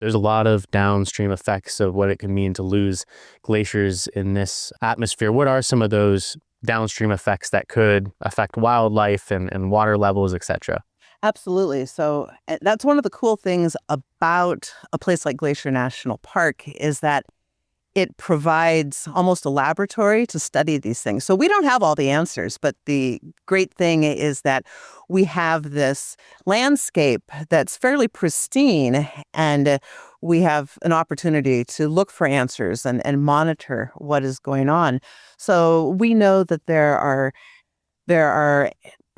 There's a lot of downstream effects of what it can mean to lose glaciers in this atmosphere. What are some of those downstream effects that could affect wildlife and water levels, etc.? Absolutely. So that's one of the cool things about a place like Glacier National Park is that it provides almost a laboratory to study these things. So we don't have all the answers, but the great thing is that we have this landscape that's fairly pristine, and we have an opportunity to look for answers and monitor what is going on. So we know that there are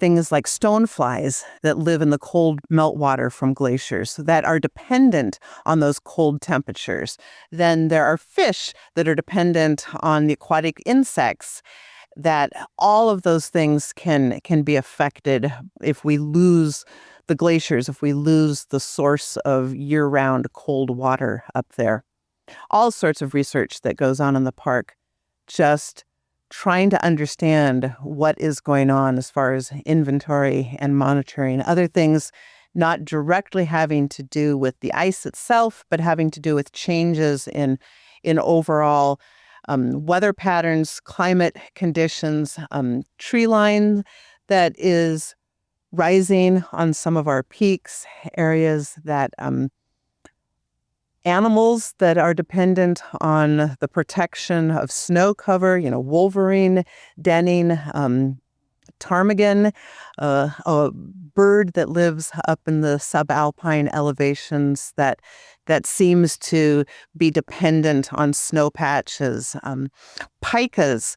things like stoneflies that live in the cold meltwater from glaciers that are dependent on those cold temperatures. Then there are fish that are dependent on the aquatic insects, that all of those things can be affected if we lose the glaciers, if we lose the source of year-round cold water up there. All sorts of research that goes on in the park, just trying to understand what is going on as far as inventory and monitoring. Other things not directly having to do with the ice itself, but having to do with changes in overall weather patterns, climate conditions, tree line that is rising on some of our peaks, areas that animals that are dependent on the protection of snow cover, wolverine, denning, ptarmigan, a bird that lives up in the subalpine elevations that seems to be dependent on snow patches. Pikas,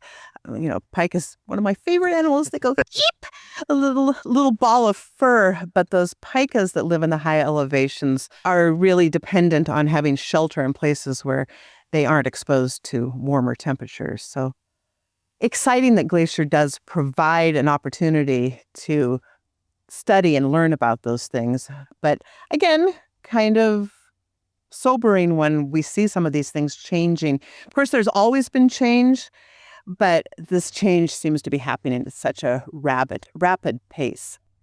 pike is one of my favorite animals. They go cheep, a little ball of fur. But those pikas that live in the high elevations are really dependent on having shelter in places where they aren't exposed to warmer temperatures. So exciting that Glacier does provide an opportunity to study and learn about those things. But again, kind of sobering when we see some of these things changing. Of course, there's always been change, but this change seems to be happening at such a rapid pace.